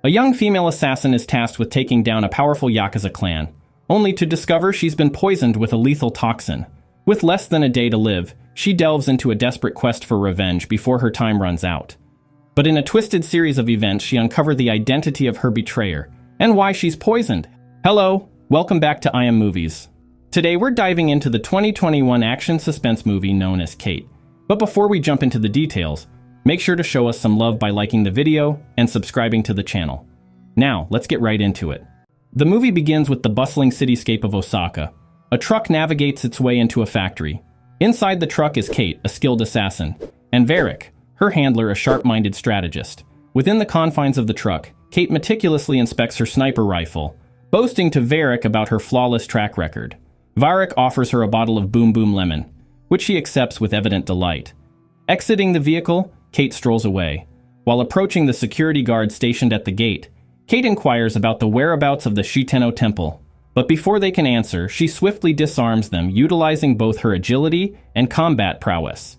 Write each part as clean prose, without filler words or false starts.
A young female assassin is tasked with taking down a powerful Yakuza clan, only to discover she's been poisoned with a lethal toxin. With less than a day to live, she delves into a desperate quest for revenge before her time runs out. But in a twisted series of events, she uncovered the identity of her betrayer and why she's poisoned. Hello, welcome back to immovies. Today we're diving into the 2021 action suspense movie known as Kate. But before we jump into the details, make sure to show us some love by liking the video and subscribing to the channel. Now, let's get right into it. The movie begins with the bustling cityscape of Osaka. A truck navigates its way into a factory. Inside the truck is Kate, a skilled assassin, and Varric, her handler, a sharp-minded strategist. Within the confines of the truck, Kate meticulously inspects her sniper rifle, boasting to Varric about her flawless track record. Varric offers her a bottle of Boom Boom Lemon, which she accepts with evident delight. Exiting the vehicle, Kate strolls away. While approaching the security guard stationed at the gate, Kate inquires about the whereabouts of the Shiteno Temple. But before they can answer, she swiftly disarms them, utilizing both her agility and combat prowess.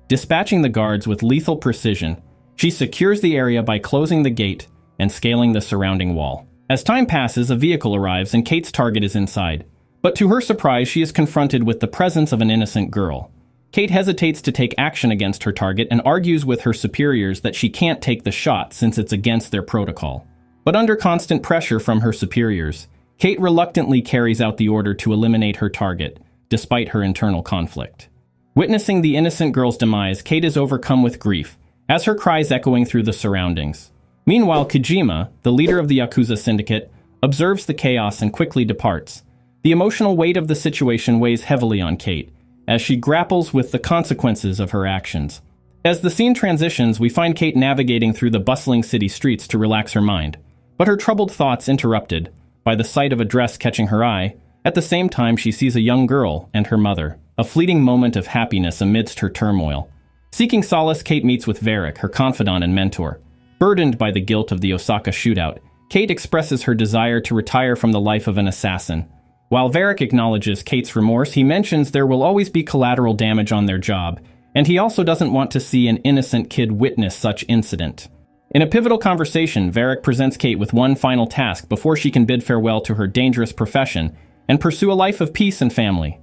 Dispatching the guards with lethal precision, she secures the area by closing the gate and scaling the surrounding wall. As time passes, a vehicle arrives and Kate's target is inside. But to her surprise, she is confronted with the presence of an innocent girl. Kate hesitates to take action against her target and argues with her superiors that she can't take the shot since it's against their protocol. But under constant pressure from her superiors, Kate reluctantly carries out the order to eliminate her target, despite her internal conflict. Witnessing the innocent girl's demise, Kate is overcome with grief, as her cries echoing through the surroundings. Meanwhile, Kojima, the leader of the Yakuza syndicate, observes the chaos and quickly departs. The emotional weight of the situation weighs heavily on Kate, as she grapples with the consequences of her actions. As the scene transitions, we find Kate navigating through the bustling city streets to relax her mind, but her troubled thoughts interrupted by the sight of a dress catching her eye. At the same time, she sees a young girl and her mother, a fleeting moment of happiness amidst her turmoil. Seeking solace, Kate meets with Varric, her confidant and mentor. Burdened by the guilt of the Osaka shootout, Kate expresses her desire to retire from the life of an assassin. While Varric acknowledges Kate's remorse, he mentions there will always be collateral damage on their job, and he also doesn't want to see an innocent kid witness such incident. In a pivotal conversation, Varric presents Kate with one final task before she can bid farewell to her dangerous profession and pursue a life of peace and family.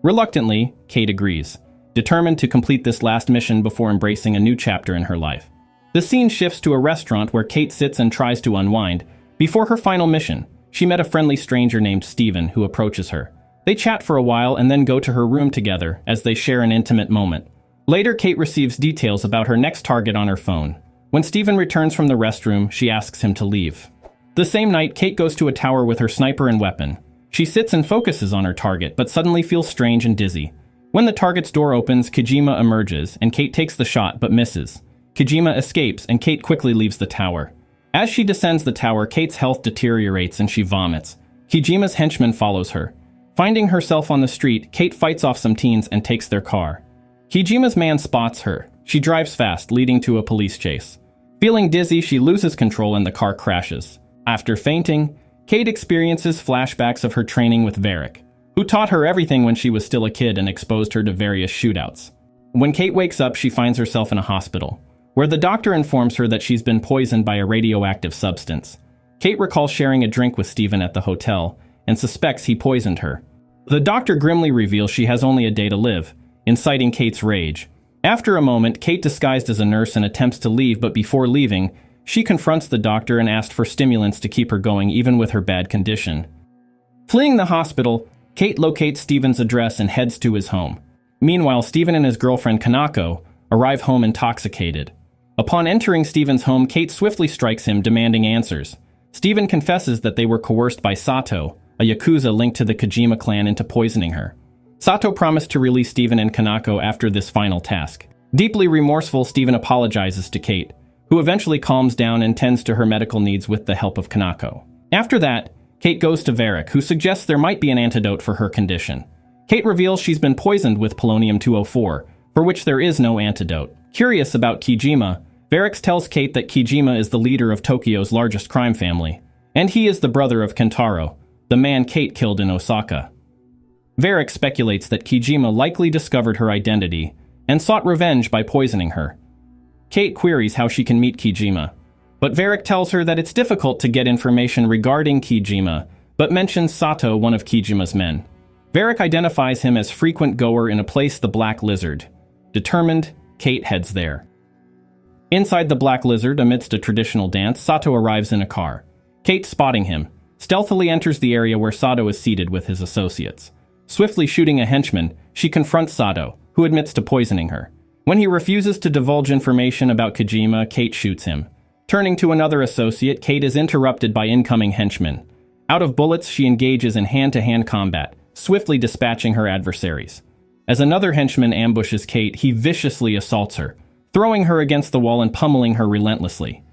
Reluctantly, Kate agrees, determined to complete this last mission before embracing a new chapter in her life. The scene shifts to a restaurant where Kate sits and tries to unwind. Before her final mission, she met a friendly stranger named Steven who approaches her. They chat for a while and then go to her room together as they share an intimate moment. Later, Kate receives details about her next target on her phone. When Steven returns from the restroom, she asks him to leave. The same night, Kate goes to a tower with her sniper and weapon. She sits and focuses on her target, but suddenly feels strange and dizzy. When the target's door opens, Kojima emerges, and Kate takes the shot but misses. Kojima escapes, and Kate quickly leaves the tower. As she descends the tower, Kate's health deteriorates and she vomits. Kojima's henchman follows her. Finding herself on the street, Kate fights off some teens and takes their car. Kojima's man spots her. She drives fast, leading to a police chase. Feeling dizzy, she loses control and the car crashes. After fainting, Kate experiences flashbacks of her training with Varric, who taught her everything when she was still a kid and exposed her to various shootouts. When Kate wakes up, she finds herself in a hospital, where the doctor informs her that she's been poisoned by a radioactive substance. Kate recalls sharing a drink with Steven at the hotel and suspects he poisoned her. The doctor grimly reveals she has only a day to live, inciting Kate's rage. After a moment, Kate, disguised as a nurse, and attempts to leave, but before leaving, she confronts the doctor and asks for stimulants to keep her going even with her bad condition. Fleeing the hospital, Kate locates Steven's address and heads to his home. Meanwhile, Steven and his girlfriend Kanako arrive home intoxicated. Upon entering Steven's home, Kate swiftly strikes him, demanding answers. Steven confesses that they were coerced by Sato, a Yakuza linked to the Kojima clan, into poisoning her. Sato promised to release Steven and Kanako after this final task. Deeply remorseful, Steven apologizes to Kate, who eventually calms down and tends to her medical needs with the help of Kanako. After that, Kate goes to Varric, who suggests there might be an antidote for her condition. Kate reveals she's been poisoned with polonium-204, for which there is no antidote. Curious about Kojima, Varric tells Kate that Kojima is the leader of Tokyo's largest crime family, and he is the brother of Kentaro, the man Kate killed in Osaka. Varric speculates that Kojima likely discovered her identity and sought revenge by poisoning her. Kate queries how she can meet Kojima, But Varric tells her that it's difficult to get information regarding Kijima, but mentions Sato, one of Kijima's men. Varric identifies him as frequent goer in a place, the Black Lizard. Determined, Kate heads there. Inside the Black Lizard, amidst a traditional dance, Sato arrives in a car. Kate, spotting him, stealthily enters the area where Sato is seated with his associates. Swiftly shooting a henchman, she confronts Sato, who admits to poisoning her. When he refuses to divulge information about Kijima, Kate shoots him. Turning to another associate, Kate is interrupted by incoming henchmen. Out of bullets, she engages in hand-to-hand combat, swiftly dispatching her adversaries. As another henchman ambushes Kate, he viciously assaults her, throwing her against the wall and pummeling her relentlessly.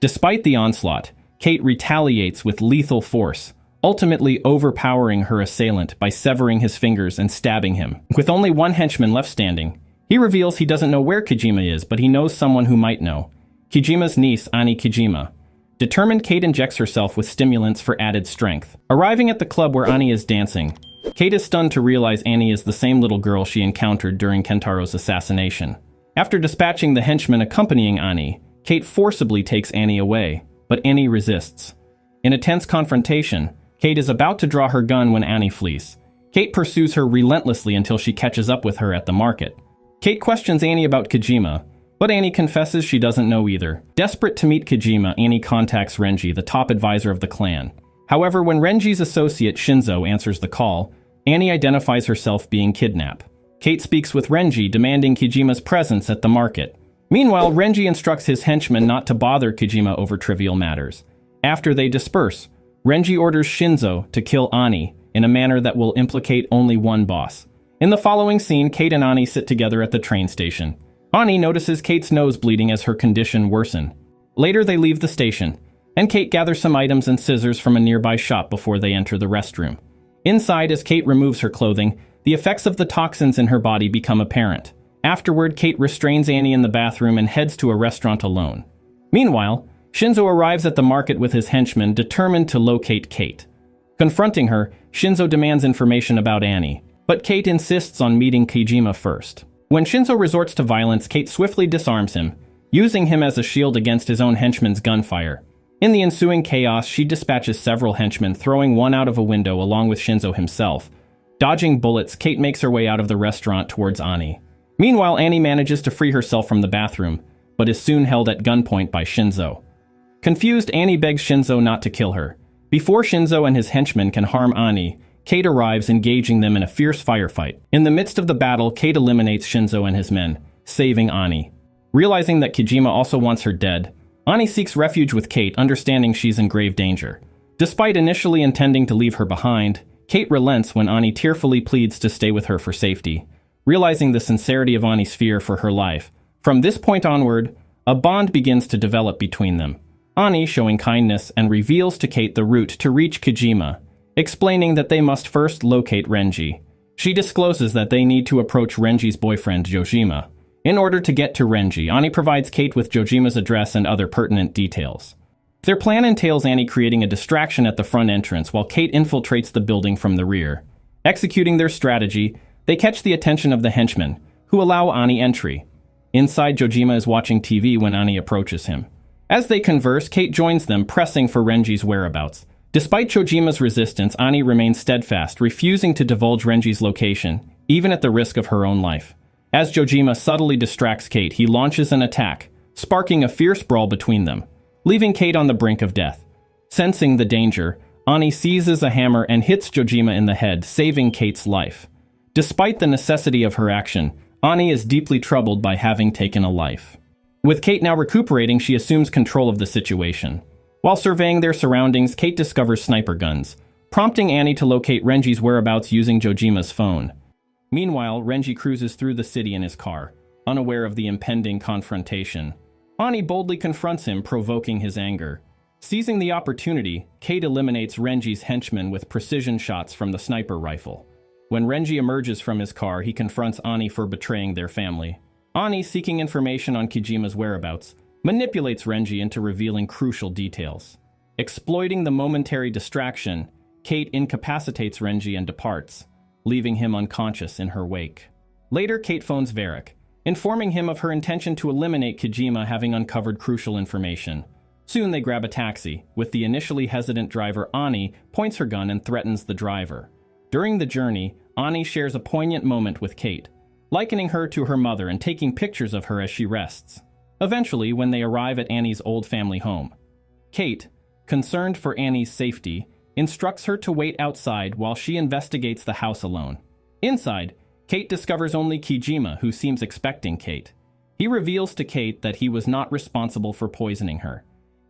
Despite the onslaught, Kate retaliates with lethal force, ultimately overpowering her assailant by severing his fingers and stabbing him. With only one henchman left standing, he reveals he doesn't know where Kijima is, but he knows someone who might know. Kijima's niece, Ani Kijima. Determined, Kate injects herself with stimulants for added strength. Arriving at the club where Ani is dancing, Kate is stunned to realize Annie is the same little girl she encountered during Kentaro's assassination. After dispatching the henchmen accompanying Annie, Kate forcibly takes Annie away, but Annie resists. In a tense confrontation, Kate is about to draw her gun when Annie flees. Kate pursues her relentlessly until she catches up with her at the market. Kate questions Annie about Kijima, but Annie confesses she doesn't know either. Desperate to meet Kijima, Annie contacts Renji, the top advisor of the clan. However, when Renji's associate Shinzo answers the call, Annie identifies herself being kidnapped. Kate speaks with Renji, demanding Kijima's presence at the market. Meanwhile, Renji instructs his henchmen not to bother Kijima over trivial matters. After they disperse, Renji orders Shinzo to kill Ani in a manner that will implicate only one boss. In the following scene, Kate and Ani sit together at the train station. Ani notices Kate's nose bleeding as her condition worsens. Later, they leave the station, and Kate gathers some items and scissors from a nearby shop before they enter the restroom. Inside, as Kate removes her clothing, the effects of the toxins in her body become apparent. Afterward, Kate restrains Annie in the bathroom and heads to a restaurant alone. Meanwhile, Shinzo arrives at the market with his henchmen, determined to locate Kate. Confronting her, Shinzo demands information about Annie, but Kate insists on meeting Kijima first. When Shinzo resorts to violence, Kate swiftly disarms him, using him as a shield against his own henchmen's gunfire. In the ensuing chaos, she dispatches several henchmen, throwing one out of a window along with Shinzo himself. Dodging bullets, Kate makes her way out of the restaurant towards Annie. Meanwhile, Annie manages to free herself from the bathroom, but is soon held at gunpoint by Shinzo. Confused, Annie begs Shinzo not to kill her. Before Shinzo and his henchmen can harm Annie, Kate arrives, engaging them in a fierce firefight. In the midst of the battle, Kate eliminates Shinzo and his men, saving Annie. Realizing that Kijima also wants her dead, Annie seeks refuge with Kate, understanding she's in grave danger. Despite initially intending to leave her behind, Kate relents when Annie tearfully pleads to stay with her for safety. Realizing the sincerity of Annie's fear for her life, from this point onward, a bond begins to develop between them. Annie, showing kindness, and reveals to Kate the route to reach Kijima, explaining that they must first locate Renji. She discloses that they need to approach Renji's boyfriend, Jojima. In order to get to Renji, Annie provides Kate with Jojima's address and other pertinent details. Their plan entails Annie creating a distraction at the front entrance while Kate infiltrates the building from the rear. Executing their strategy, they catch the attention of the henchmen, who allow Annie entry. Inside, Jojima is watching TV when Annie approaches him. As they converse, Kate joins them, pressing for Renji's whereabouts. Despite Jojima's resistance, Annie remains steadfast, refusing to divulge Renji's location, even at the risk of her own life. As Jojima subtly distracts Kate, he launches an attack, sparking a fierce brawl between them, leaving Kate on the brink of death. Sensing the danger, Annie seizes a hammer and hits Jojima in the head, saving Kate's life. Despite the necessity of her action, Annie is deeply troubled by having taken a life. With Kate now recuperating, she assumes control of the situation. While surveying their surroundings, Kate discovers sniper guns, prompting Annie to locate Renji's whereabouts using Jojima's phone. Meanwhile, Renji cruises through the city in his car, unaware of the impending confrontation. Annie boldly confronts him, provoking his anger. Seizing the opportunity, Kate eliminates Renji's henchmen with precision shots from the sniper rifle. When Renji emerges from his car, he confronts Annie for betraying their family. Annie, seeking information on Kijima's whereabouts, manipulates Renji into revealing crucial details. Exploiting the momentary distraction, Kate incapacitates Renji and departs, leaving him unconscious in her wake. Later, Kate phones Varric, informing him of her intention to eliminate Kijima, having uncovered crucial information. Soon they grab a taxi, with the initially hesitant driver Ani points her gun and threatens the driver. During the journey, Ani shares a poignant moment with Kate, likening her to her mother and taking pictures of her as she rests. Eventually, when they arrive at Annie's old family home, Kate, concerned for Annie's safety, instructs her to wait outside while she investigates the house alone. Inside, Kate discovers only Kijima, who seems expecting Kate. He reveals to Kate that he was not responsible for poisoning her.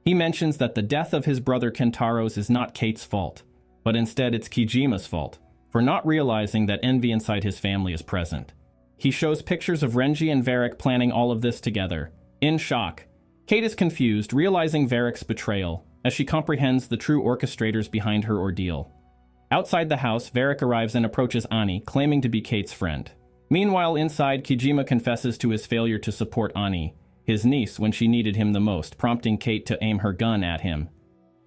He mentions that the death of his brother Kentaro's is not Kate's fault, but instead it's Kijima's fault, for not realizing that envy inside his family is present. He shows pictures of Renji and Varric planning all of this together. In shock, Kate is confused, realizing Varric's betrayal, as she comprehends the true orchestrators behind her ordeal. Outside the house, Varric arrives and approaches Ani, claiming to be Kate's friend. Meanwhile, inside, Kijima confesses to his failure to support Ani, his niece, when she needed him the most, prompting Kate to aim her gun at him.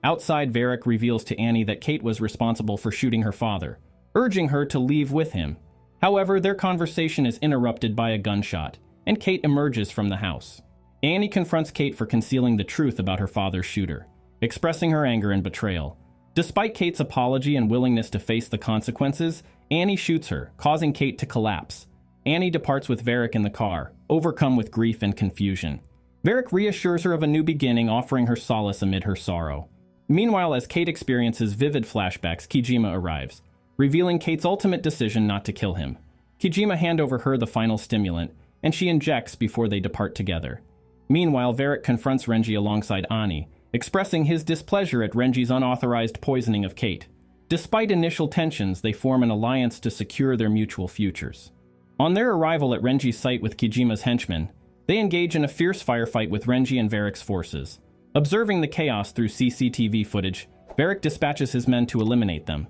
Outside, Varric reveals to Annie that Kate was responsible for shooting her father, urging her to leave with him. However, their conversation is interrupted by a gunshot, and Kate emerges from the house. Annie confronts Kate for concealing the truth about her father's shooter, expressing her anger and betrayal. Despite Kate's apology and willingness to face the consequences, Annie shoots her, causing Kate to collapse. Annie departs with Varric in the car, overcome with grief and confusion. Varric reassures her of a new beginning, offering her solace amid her sorrow. Meanwhile, as Kate experiences vivid flashbacks, Kijima arrives, revealing Kate's ultimate decision not to kill him. Kijima hands over her the final stimulant, and she injects before they depart together. Meanwhile, Varric confronts Renji alongside Ani, expressing his displeasure at Renji's unauthorized poisoning of Kate. Despite initial tensions, they form an alliance to secure their mutual futures. On their arrival at Renji's site with Kijima's henchmen, they engage in a fierce firefight with Renji and Varric's forces. Observing the chaos through CCTV footage, Varric dispatches his men to eliminate them.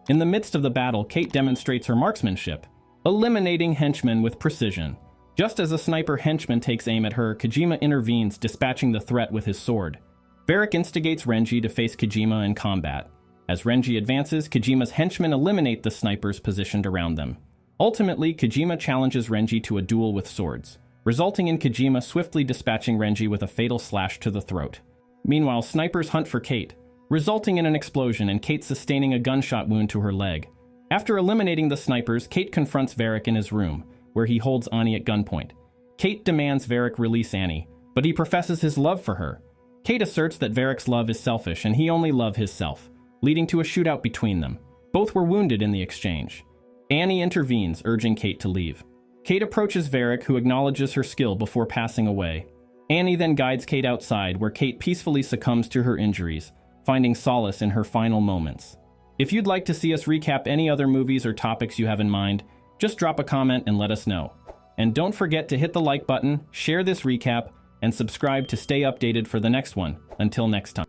In the midst of the battle, Kate demonstrates her marksmanship, eliminating henchmen with precision. Just as a sniper henchman takes aim at her, Kijima intervenes, dispatching the threat with his sword. Varric instigates Renji to face Kijima in combat. As Renji advances, Kijima's henchmen eliminate the snipers positioned around them. Ultimately, Kijima challenges Renji to a duel with swords, resulting in Kijima swiftly dispatching Renji with a fatal slash to the throat. Meanwhile, snipers hunt for Kate, resulting in an explosion and Kate sustaining a gunshot wound to her leg. After eliminating the snipers, Kate confronts Varric in his room, where he holds Annie at gunpoint. Kate demands Varric release Annie, but he professes his love for her. Kate asserts that Varric's love is selfish and he only loves himself, leading to a shootout between them. Both were wounded in the exchange. Annie intervenes, urging Kate to leave. Kate approaches Varric, who acknowledges her skill before passing away. Annie then guides Kate outside, where Kate peacefully succumbs to her injuries, finding solace in her final moments. If you'd like to see us recap any other movies or topics you have in mind, just drop a comment and let us know. And don't forget to hit the like button, share this recap, and subscribe to stay updated for the next one. Until next time.